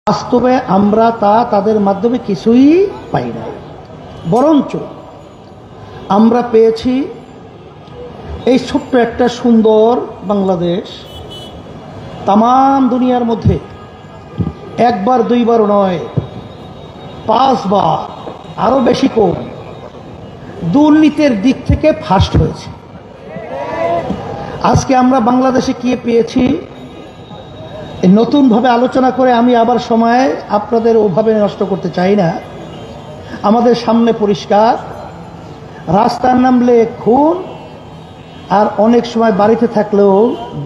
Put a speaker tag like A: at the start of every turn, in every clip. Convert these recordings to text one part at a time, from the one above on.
A: বাস্তবে আমরা তাদের মাধ্যমে কিছুই পাই না, বরঞ্চ আমরা পেয়েছি এই ছোট্ট একটা সুন্দর বাংলাদেশ। তাম দুনিয়ার মধ্যে একবার দুইবার নয়, 5 বার, আরো বেশি কম দুর্নীতির দিক থেকে ফার্স্ট হয়েছে। আজকে আমরা বাংলাদেশে কি পেয়েছি নতুনভাবে আলোচনা করে আমি আবার সময় আপনাদের ওভাবে নষ্ট করতে চাই না। আমাদের সামনে পরিষ্কার, রাস্তায় নামলে খুন, আর অনেক সময় বাড়িতে থাকলেও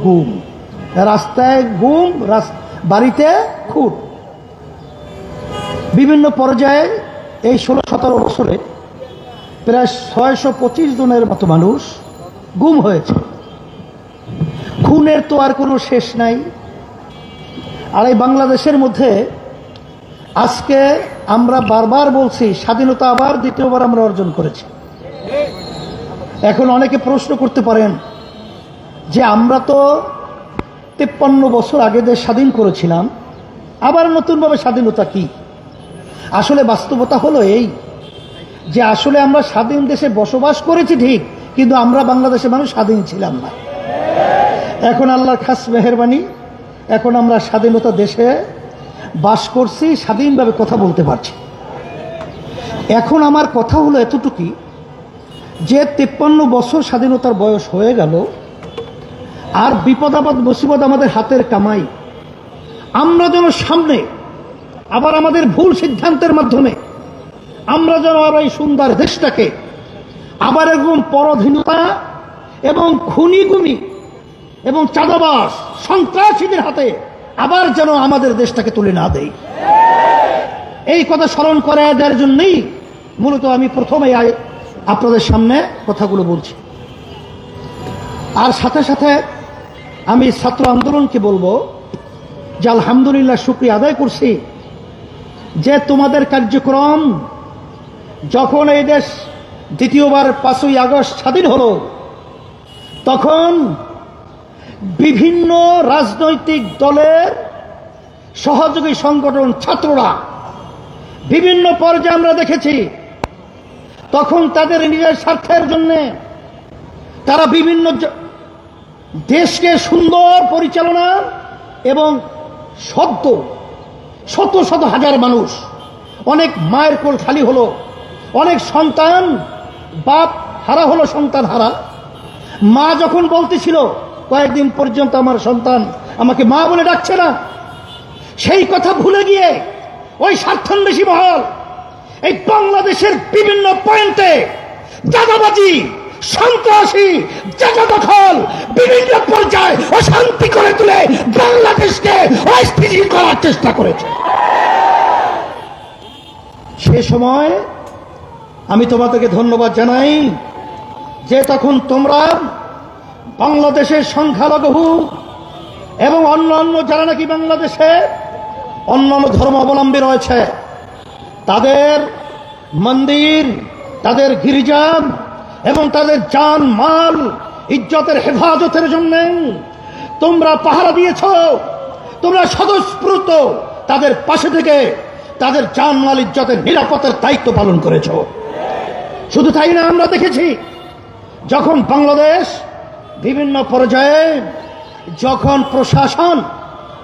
A: গুম। রাস্তায় গুম, বাড়িতে খুন। বিভিন্ন পর্যায়ে এই 16-17 বছরে প্রায় 625 জনের মতো মানুষ গুম হয়েছে। খুনের তো আর কোনো শেষ নাই। আর এই বাংলাদেশের মধ্যে আজকে আমরা বারবার বলছি স্বাধীনতা আবার দ্বিতীয়বার আমরা অর্জন করেছি। এখন অনেকে প্রশ্ন করতে পারেন যে আমরা তো 53 বছর আগে দেশ স্বাধীন করেছিলাম, আবার নতুনভাবে স্বাধীনতা কি? আসলে বাস্তবতা হলো এই যে আসলে আমরা স্বাধীন দেশে বসবাস করেছি ঠিক, কিন্তু আমরা বাংলাদেশের মানুষ স্বাধীন ছিলাম না। এখন আল্লাহর খাস মেহেরবানি, এখন আমরা স্বাধীনতা দেশে বাস করছি, স্বাধীনভাবে কথা বলতে পারছি। এখন আমার কথা হলো এতটুকুই যে 53 বছর স্বাধীনতার বয়স হয়ে গেল, আর বিপদ আপদ মুসিবত আমাদের হাতের কামাই। আমরা যেন সামনে আবার আমাদের ভুল সিদ্ধান্তের মাধ্যমে আমরা যেন আবার এই সুন্দর দেশটাকে আবার এরকম পরাধীনতা এবং খুনি এবং চাঁদাবাজ সন্ত্রাসীদের হাতে আবার যেন আমাদের দেশটাকে তুলে না দেয়, এই কথা স্মরণ করে দেওয়ার জন্যই মূলত আমি প্রথমে আপনাদের সামনে কথাগুলো বলছি। আর সাথে সাথে আমি ছাত্র আন্দোলনকে বলবো যে আলহামদুলিল্লাহ, শুকরিয়া আদায় করছি যে তোমাদের কার্যক্রম যখন এই দেশ দ্বিতীয়বার 5ই আগস্ট স্বাধীন হলো, তখন বিভিন্ন রাজনৈতিক দলের সহযোগী সংগঠন ছাত্ররা বিভিন্ন পর্যায়ে আমরা দেখেছি, তখন তাদের নিজের স্বার্থের জন্য তারা বিভিন্ন দেশকে সুন্দর পরিচালনা এবং শত শত হাজার মানুষ, অনেক মায়ের কোল খালি হলো, অনেক সন্তান বাপ হারা হলো, সন্তান হারা। মা যখন বলতেছিল কয়েকদিন পর্যন্ত আমার সন্তান আমাকে মা বলে ডাকছে না, সেই কথা ভুলে গিয়ে ওই স্বার্থান্বেষী মহল এই বাংলাদেশের বিভিন্ন পয়েন্টে চাঁদাবাজি, সন্ত্রাসী, জায়গা দখল, বিভিন্ন পর্যায়ে অশান্তি করে তুলে বাংলাদেশকে অস্থিতিশীল করার চেষ্টা করেছে। সে সময় আমি তোমাদেরকে ধন্যবাদ জানাই যে তখন তোমরা বাংলাদেশের সংখ্যালঘু এবং অন্যান্য যারা নাকি বাংলাদেশে অন্যান্য ধর্ম অবলম্বী রয়েছে, তাদের মন্দির, তাদের গির্জা এবং তাদের জান মাল ইজ্জতের হেফাজতের জন্য তোমরা পাহারা দিয়েছ, তোমরা স্বতঃস্ফূর্ত তাদের পাশে থেকে তাদের জান মাল ইজ্জতের নিরাপত্তার দায়িত্ব পালন করেছ। শুধু তাই না, আমরা দেখেছি যখন বাংলাদেশ বিভিন্ন পর্যায়ে যখন প্রশাসন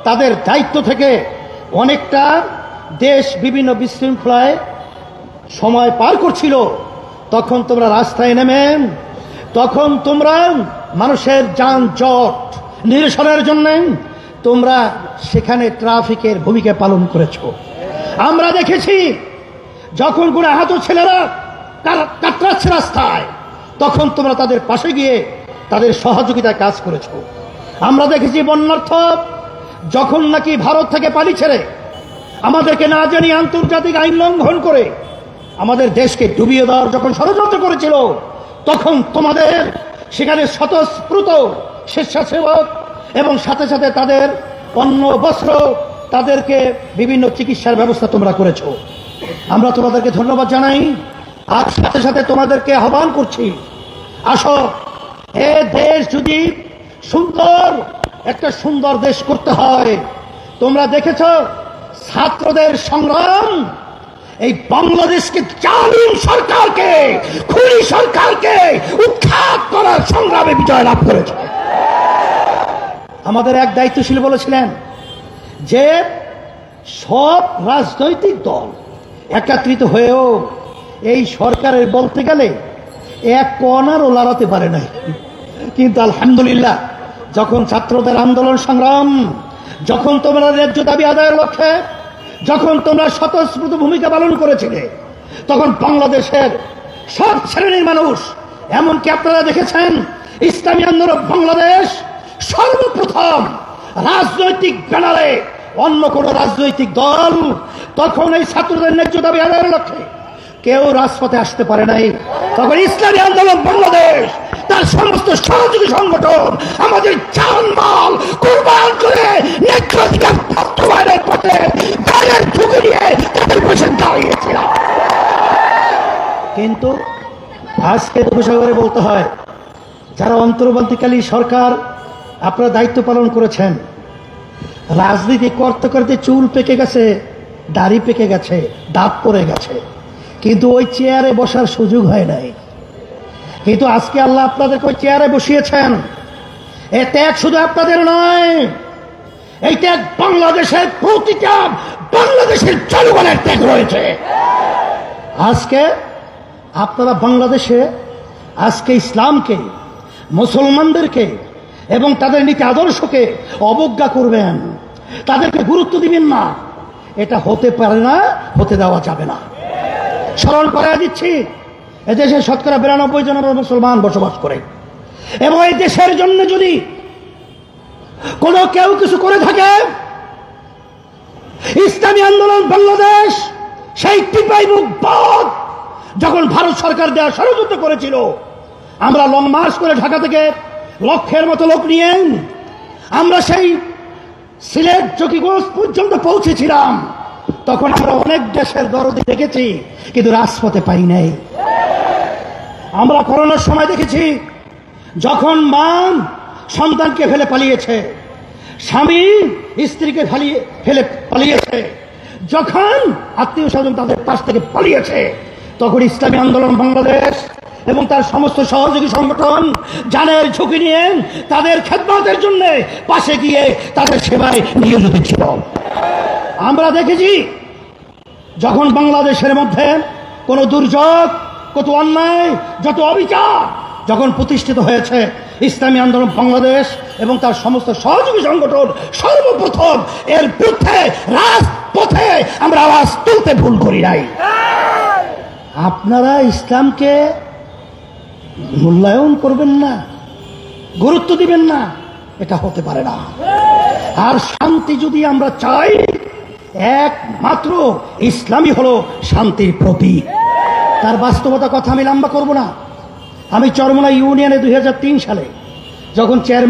A: তাদের দায়িত্ব থেকে অনেকটা দেশ বিভিন্ন বিশৃঙ্খলায় সময় পার করছিল, তখন তোমরা রাস্তায় নেমে তখন তোমরা মানুষের যানজট নিরসনের জন্য তোমরা সেখানে ট্রাফিকের ভূমিকা পালন করেছ। আমরা দেখেছি যখন কোনো আহত ছেলেরা কাতরাচ্ছে রাস্তায়, তখন তোমরা তাদের পাশে গিয়ে তাদের সহযোগিতায় কাজ করেছ। আমরা দেখেছি বন্যার্থ যখন নাকি ভারত থেকে পানি ছেড়ে আমাদেরকে না জানিয়ে আন্তর্জাতিক আইন লঙ্ঘন করে আমাদের দেশকে ডুবিয়ে দেওয়ার যখন ষড়যন্ত্র করেছিল, তখন তোমাদের সেখানে স্বতঃস্ফূর্ত স্বেচ্ছাসেবক এবং সাথে সাথে তাদের অন্ন বস্ত্র, তাদেরকে বিভিন্ন চিকিৎসার ব্যবস্থা তোমরা করেছ। আমরা তোমাদেরকে ধন্যবাদ জানাই। আর সাথে সাথে তোমাদেরকে আহ্বান করছি, আসো, এ দেশ যদি সুন্দর একটা সুন্দর দেশ করতে হয়, তোমরা দেখেছ ছাত্রদের সংগ্রাম এই বাংলাদেশকে জালিম সরকারকে, খুনি সরকারকে উৎখাত করার সংগ্রামে বিজয় লাভ করেছে। আমাদের এক দায়িত্বশীল বলেছিলেন যে সব রাজনৈতিক দল একত্রিত হয়েও এই সরকারের বলতে গেলে এক কণারও লড়াতে পারে নাই। কিন্তু আলহামদুলিল্লাহ, যখন ছাত্রদের আন্দোলন সংগ্রাম, যখন তোমরা ন্যায্য দাবি আদায়ের লক্ষ্যে যখন তোমরা স্বতঃস্ফূর্ত ভূমিকা পালন করেছিলে, তখন বাংলাদেশের সব শ্রেণীর মানুষ, এমনকি আপনারা দেখেছেন ইসলামী আন্দোলন বাংলাদেশ সর্বপ্রথম রাজনৈতিক ব্যানারে, অন্য কোন রাজনৈতিক দল তখন এই ছাত্রদের ন্যায্য দাবি আদায়ের লক্ষ্যে কেউ রাজপথে আসতে পারে নাই। তখন ইসলামী আন্দোলন বাংলাদেশ তার সমস্ত সহযোগী সংগঠন আমাদের জানমাল কুরবান করে ন্যায্যাধিকার বাস্তবায়নের পথে গায়ের ঝুঁকি নিয়ে তাদের পাশে দাঁড়িয়েছিল। কিন্তু আজকে দুঃখ করে বলতে হয়, যারা অন্তর্বর্তীকালীন সরকার আপনারা দায়িত্ব পালন করেছেন, রাজনীতি করতে করতে চুল পেকে গেছে, দাড়ি পেকে গেছে, দাঁত পড়ে গেছে, কিন্তু ওই চেয়ারে বসার সুযোগ হয় নাই। কিন্তু আজকে আল্লাহ আপনাদেরকে ওই চেয়ারে বসিয়েছেন। এ ত্যাগ শুধু আপনাদের নয়, এই ত্যাগ বাংলাদেশের প্রতিটা বাংলাদেশের জনগণের ত্যাগ রয়েছে। আজকে আপনারা বাংলাদেশে আজকে ইসলামকে, মুসলমানদেরকে এবং তাদের নীতি আদর্শকে অবজ্ঞা করবেন, তাদেরকে গুরুত্ব দিবেন না, এটা হতে পারে না, হতে দেওয়া যাবে না। স্মরণ করাই দিচ্ছি, এদেশে শতকরা 92 জন মুসলমান বসবাস করে, এবং এই দেশের জন্য যদি কোনো কেউ কিছু করে থাকে, ইসলামী আন্দোলন বাংলাদেশ সেই টিপাই মুখ বাদ যখন ভারত সরকার দেওয়া ষড়যন্ত্র করেছিল, আমরা লং মার্চ করে ঢাকা থেকে লক্ষের মতো লোক নিয়ে আমরা সেই সিলেট জকিগঞ্জ পর্যন্ত পৌঁছেছিলাম। তখন আমরা অনেক দেশের দরদি দেখেছি, কিন্তু রাজপথে পাই নাই। আমরা করোনার সময় দেখেছি, যখন মা সন্তানকে ফেলে পালিয়েছে, স্বামী স্ত্রীকে ফেলে পালিয়েছে, যখন আত্মীয় স্বজন তাদের পাশ থেকে পালিয়েছে, তখন ইসলামী আন্দোলন বাংলাদেশ এবং তার সমস্ত সহযোগী সংগঠন জানের ঝুঁকি নিয়ে তাদের খেদমতের জন্য পাশে গিয়ে তাদের সেবায় নিয়োজিত ছিল। আমরা দেখেছি, যখন বাংলাদেশের মধ্যে কোনো দুর্যোগ, কত অন্যায়, যত অবিচার যখন প্রতিষ্ঠিত হয়েছে, ইসলামী আন্দোলন বাংলাদেশ এবং তার সমস্ত সহযোগী সংগঠন সর্বপ্রথম এর বিরুদ্ধে রাজপথে আমরা আওয়াজ তুলতে ভুল করি নাই। আপনারা ইসলামকে মূল্যায়ন করবেন না, গুরুত্ব দিবেন না, এটা হতে পারে না। আর শান্তি যদি আমরা চাই, একমাত্র ইসলামই হলো শান্তির প্রতীক। তার বাস্তবতা কথা আমি লম্বা করব না। আমি চরমোনা ইউনিয়নে 2003 সালে যখন চেয়ারম্যান